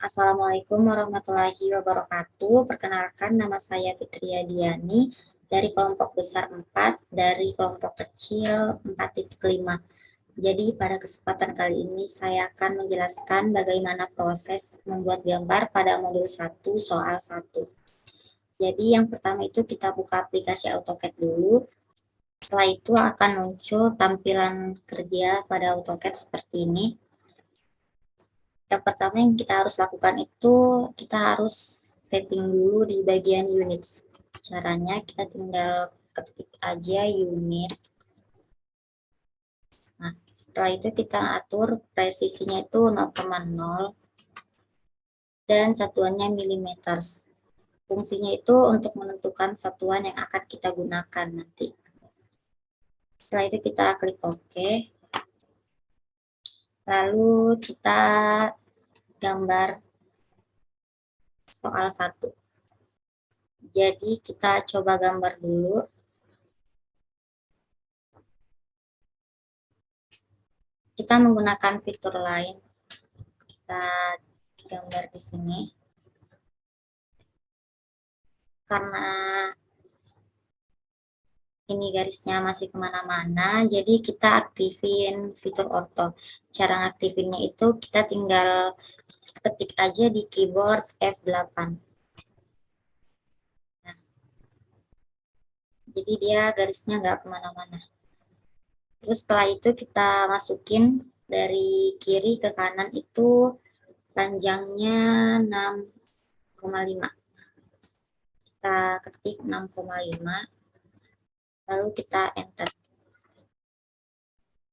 Assalamualaikum warahmatullahi wabarakatuh. Perkenalkan, nama saya Fitria Diani dari kelompok besar 4 dari kelompok kecil 4.5. Jadi pada kesempatan kali ini saya akan menjelaskan bagaimana proses membuat gambar pada modul 1 soal 1. Jadi yang pertama itu kita buka aplikasi AutoCAD dulu. Setelah itu akan muncul tampilan kerja pada AutoCAD seperti ini. Yang pertama yang kita harus lakukan itu kita harus setting dulu di bagian units. Caranya kita tinggal ketik aja unit. Nah, setelah itu kita atur presisinya itu 0,0 dan satuannya milimeter. Fungsinya itu untuk menentukan satuan yang akan kita gunakan nanti. Setelah itu kita klik OK. Lalu kita gambar soal 1. Jadi kita coba gambar dulu. Kita menggunakan fitur lain. Kita gambar di sini. Karena ini garisnya masih kemana-mana, jadi kita aktifin fitur orto. Cara ngaktifinnya itu kita tinggal ketik aja di keyboard F8. Nah, jadi dia garisnya nggak kemana-mana. Terus setelah itu kita masukin dari kiri ke kanan itu panjangnya 6,5. Kita ketik 6,5. Lalu kita enter.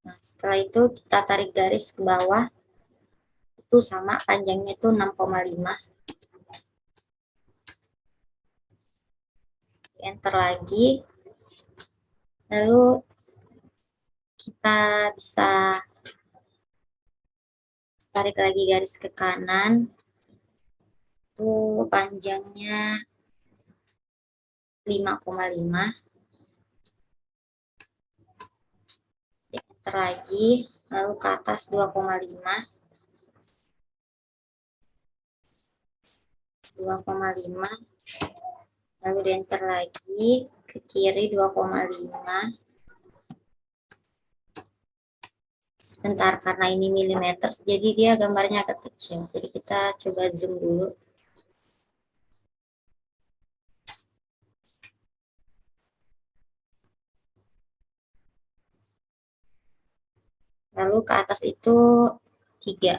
Nah, setelah itu kita tarik garis ke bawah. Itu sama, panjangnya itu 6,5. Enter lagi. Lalu kita bisa tarik lagi garis ke kanan. Itu panjangnya 5,5. Enter lagi, lalu ke atas 2,5. 2,5. Lalu di enter lagi, ke kiri 2,5. Sebentar, karena ini milimeter, jadi dia gambarnya agak kecil. Jadi kita coba zoom dulu. Lalu ke atas itu 3.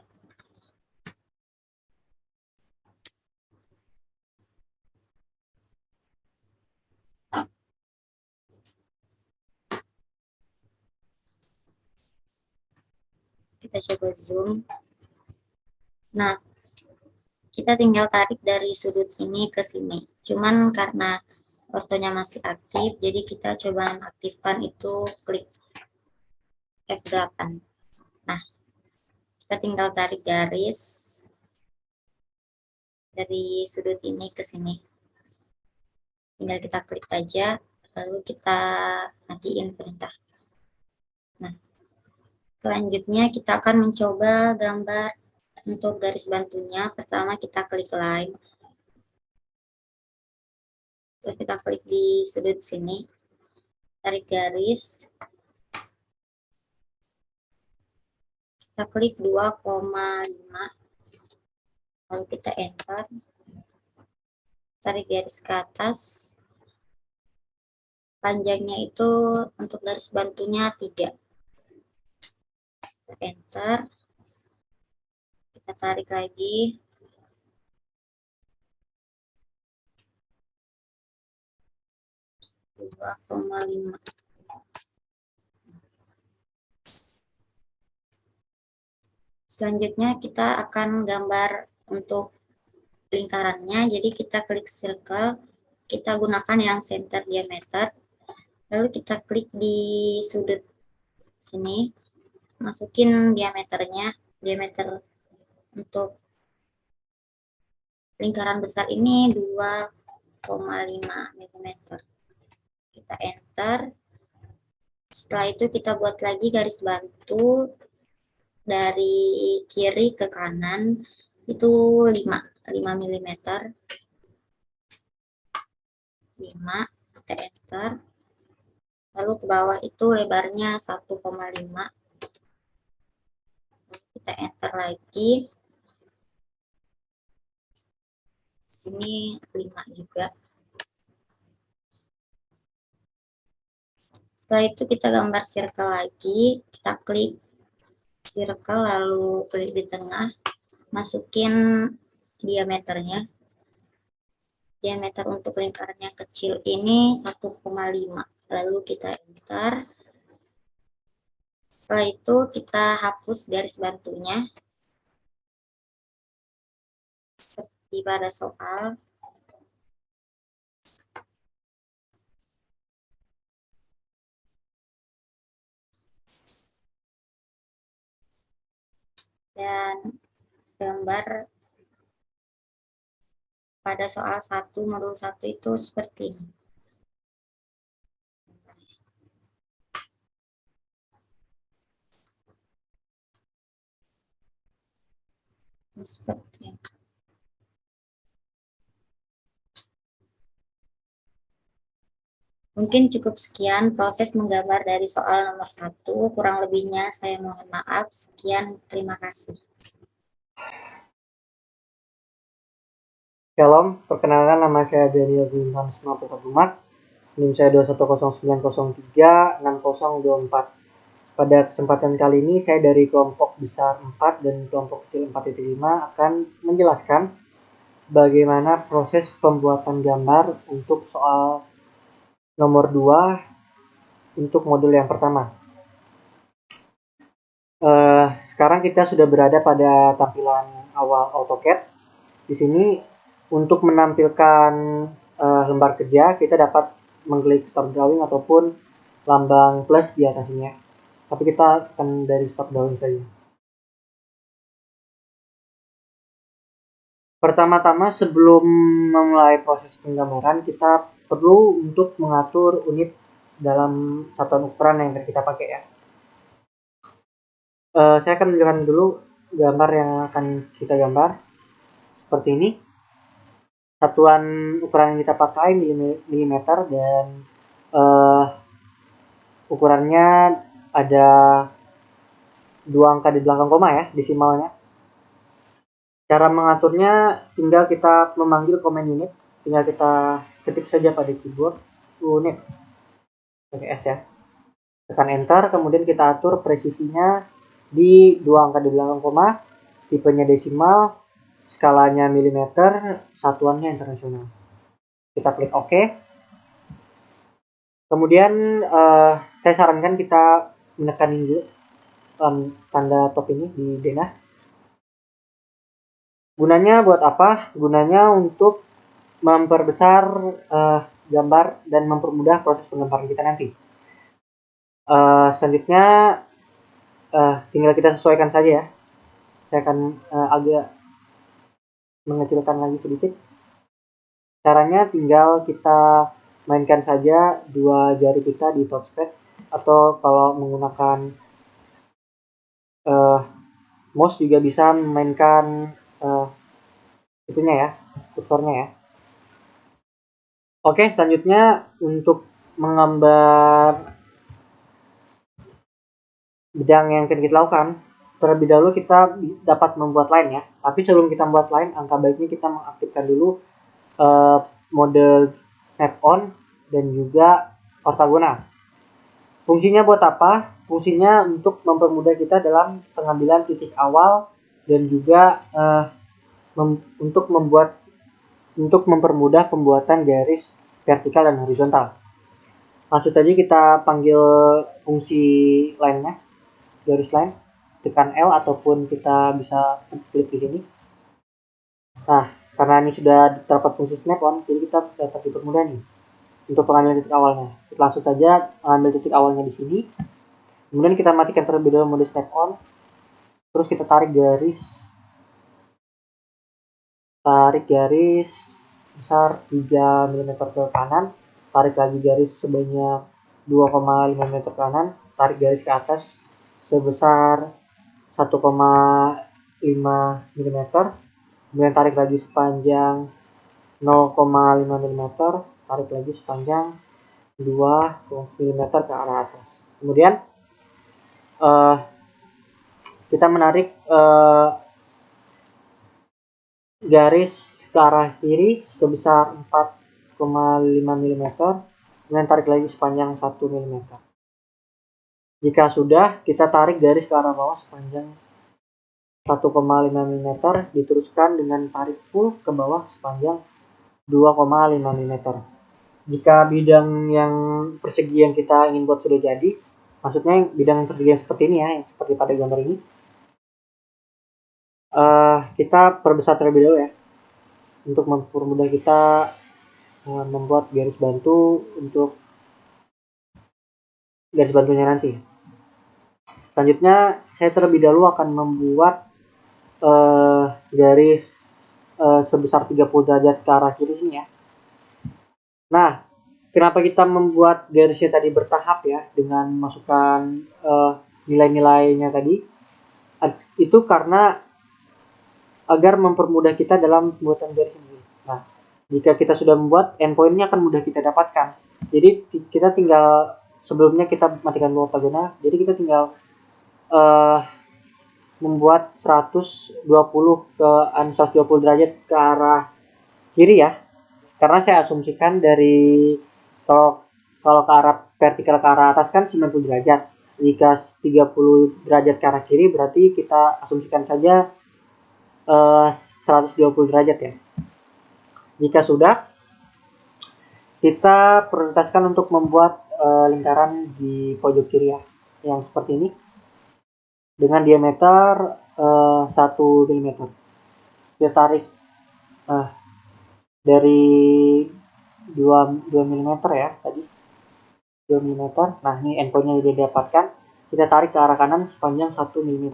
Kita coba zoom. Nah, kita tinggal tarik dari sudut ini ke sini. Cuman karena ortonya masih aktif, jadi kita coba aktifkan itu klik F8. Nah, kita tinggal tarik garis dari sudut ini ke sini. Tinggal kita klik aja, lalu kita matiin perintah. Nah, selanjutnya kita akan mencoba gambar untuk garis bantunya. Pertama kita klik line. Terus kita klik di sudut sini. Tarik garis. Kita klik 2,5. Lalu kita enter. Tarik garis ke atas. Panjangnya itu untuk garis bantunya 3. Kita enter. Kita tarik lagi. (2,5). Selanjutnya kita akan gambar untuk lingkarannya. Jadi kita klik circle, kita gunakan yang center diameter. Lalu kita klik di sudut sini, masukin diameternya. Diameter untuk lingkaran besar ini 2,5 mm. Kita enter. Setelah itu kita buat lagi garis bantu dari kiri ke kanan. itu 5 mm. 5, kita enter. Lalu ke bawah itu lebarnya 1,5, kita enter lagi. Sini 5 juga. Setelah itu kita gambar circle lagi, kita klik circle lalu klik di tengah, masukin diameternya. Diameter untuk lingkaran yang kecil ini 1,5, lalu kita enter. Setelah itu kita hapus garis bantunya seperti pada soal. Dan gambar pada soal 1 modul 1 itu seperti ini. Seperti ini. Mungkin cukup sekian proses menggambar dari soal nomor 1. Kurang lebihnya saya mohon maaf. Sekian, terima kasih. Shalom, perkenalkan nama saya Daniel Bintang Putra Bumat. NIM saya 21090360024. Pada kesempatan kali ini saya dari kelompok besar 4 dan kelompok kecil 4.5 akan menjelaskan bagaimana proses pembuatan gambar untuk soal nomor 2 untuk modul yang pertama. Sekarang kita sudah berada pada tampilan awal AutoCAD. Di sini untuk menampilkan lembar kerja kita dapat mengklik start drawing ataupun lambang plus di atasnya. Tapi kita akan dari start drawing saja. Pertama-tama sebelum memulai proses penggambaran kita perlu untuk mengatur unit dalam satuan ukuran yang kita pakai ya. Saya akan menunjukkan dulu gambar yang akan kita gambar seperti ini. Satuan ukuran yang kita pakai milimeter dan ukurannya ada 2 angka di belakang koma ya, desimalnya. Cara mengaturnya tinggal kita memanggil command unit, tinggal kita ketik saja pada keyboard unit pakai S ya. Tekan enter, kemudian kita atur presisinya di 2 angka di belakang koma, tipenya desimal, skalanya milimeter, satuannya internasional. Kita klik OK. Kemudian saya sarankan kita menekan dulu tanda top ini di denah. Gunanya buat apa? Gunanya untuk memperbesar gambar dan mempermudah proses penggambaran kita nanti. Selanjutnya tinggal kita sesuaikan saja ya. Saya akan agak mengecilkan lagi sedikit. Caranya tinggal kita mainkan saja 2 jari kita di touchpad, atau kalau menggunakan mouse juga bisa memainkan itunya ya, kursornya ya. Oke, selanjutnya untuk menggambar bidang yang akan kita lakukan, terlebih dahulu kita dapat membuat line ya. Tapi sebelum kita membuat line, angka baiknya kita mengaktifkan dulu mode snap-on dan juga ortogonal. Fungsinya buat apa? Fungsinya untuk mempermudah kita dalam pengambilan titik awal dan juga untuk mempermudah pembuatan garis vertikal dan horizontal. Langsung saja kita panggil fungsi line-nya, garis line, tekan L ataupun kita bisa klik di sini. Nah, karena ini sudah terdapat fungsi snap-on, jadi kita dapat dipermudah nih untuk pengambilan titik awalnya. Kita langsung saja ambil titik awalnya di sini. Kemudian kita matikan terlebih dahulu mode snap-on. Terus kita tarik garis besar 3 mm ke kanan, tarik lagi garis sebanyak 2,5 mm ke kanan, tarik garis ke atas sebesar 1,5 mm, kemudian tarik lagi sepanjang 0,5 mm, tarik lagi sepanjang 2 mm ke arah atas. Kemudian kita menarik garis ke arah kiri sebesar 4,5 mm, kemudian tarik lagi sepanjang 1 mm. Jika sudah, kita tarik garis ke arah bawah sepanjang 1,5 mm, diteruskan dengan tarik full ke bawah sepanjang 2,5 mm. Jika bidang yang persegi yang kita ingin buat sudah jadi, maksudnya bidang persegi yang seperti ini ya, yang seperti pada gambar ini, kita perbesar terlebih dahulu ya, untuk mempermudah kita membuat garis bantu untuk garis bantunya nanti. Selanjutnya, saya terlebih dahulu akan membuat garis sebesar 30 derajat ke arah kiri sini ya. Nah, kenapa kita membuat garisnya tadi bertahap ya, dengan masukkan nilai-nilainya tadi? Itu karena agar mempermudah kita dalam pembuatan garis ini. Nah, jika kita sudah membuat, endpoint-nya akan mudah kita dapatkan. Jadi kita tinggal, sebelumnya kita matikan dulu ortogonal, jadi kita tinggal membuat 120 derajat ke arah kiri ya. Karena saya asumsikan dari kalau ke arah vertikal ke arah atas kan 90 derajat. Jika 30 derajat ke arah kiri berarti kita asumsikan saja 120 derajat ya. Jika sudah, kita prioritaskan untuk membuat lingkaran di pojok kiri ya, yang seperti ini dengan diameter 1 mm. Kita tarik dari 2 mm ya tadi, 2 mm. Nah, ini endpoint-nya sudah didapatkan. Kita tarik ke arah kanan sepanjang 1 mm.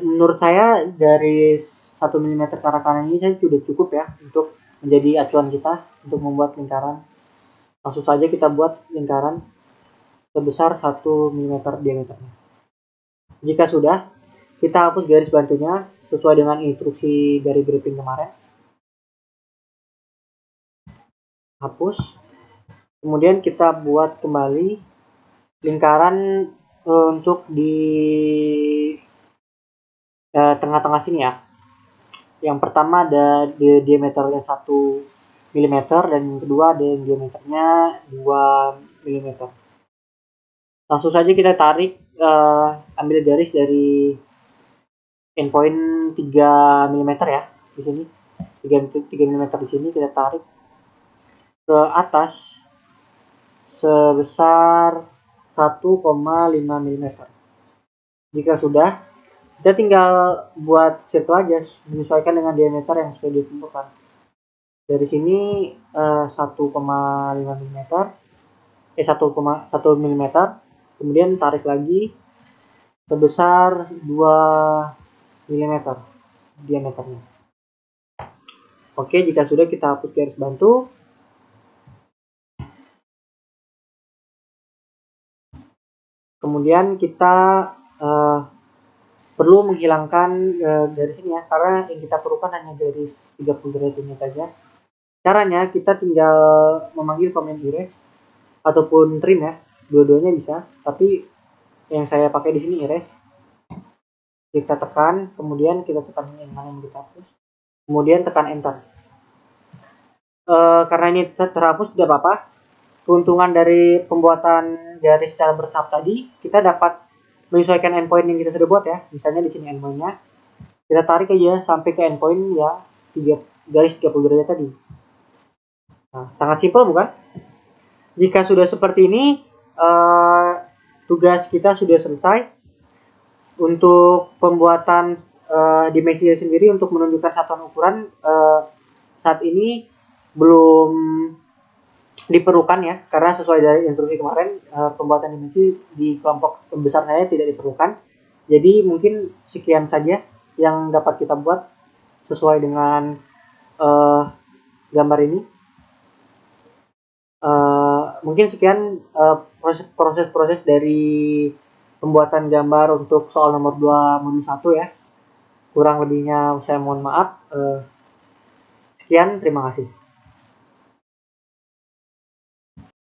Menurut saya dari 1 mm ke arah kanan ini saya sudah cukup ya untuk menjadi acuan kita untuk membuat lingkaran. Langsung saja kita buat lingkaran sebesar 1 mm diameternya. Jika sudah, kita hapus garis bantunya sesuai dengan instruksi dari briefing kemarin. Hapus. Kemudian kita buat kembali lingkaran untuk di tengah-tengah sini ya. Yang pertama ada diameternya 1 mm dan yang kedua ada yang diameternya 2 mm. Langsung saja kita tarik, ambil garis dari endpoint 3 mm ya di sini. 3 mm di sini kita tarik ke atas sebesar 1,5 mm. Jika sudah, kita tinggal buat circle aja menyesuaikan dengan diameter yang sudah ditentukan. Dari sini 1,5 mm, 1,1 mm, kemudian tarik lagi sebesar 2 mm diameternya. Oke, jika sudah kita hapus garis bantu. Kemudian kita perlu menghilangkan garis ini ya, karena yang kita perlukan hanya garis 30 derajat ini saja. Caranya kita tinggal memanggil command erase ataupun trim ya, dua-duanya bisa, tapi yang saya pakai di sini erase. Kita tekan, kemudian kita tekan yang mana yang kita hapus, kemudian tekan enter. Karena ini terhapus tidak apa-apa. Keuntungan dari pembuatan garis secara bertahap tadi, kita dapat menyesuaikan endpoint yang kita sudah buat ya. Misalnya di sini endpointnya, kita tarik aja sampai ke endpoint ya, garis 30 derajat tadi. Nah, sangat simpel bukan? Jika sudah seperti ini, tugas kita sudah selesai. Untuk pembuatan dimensi sendiri untuk menunjukkan satuan ukuran saat ini belum diperlukan ya, karena sesuai dari instruksi kemarin pembuatan dimensi di kelompok besar saya tidak diperlukan. Jadi mungkin sekian saja yang dapat kita buat sesuai dengan gambar ini. Mungkin sekian proses dari pembuatan gambar untuk soal nomor 2 modul 1 ya. Kurang lebihnya saya mohon maaf. Sekian, terima kasih.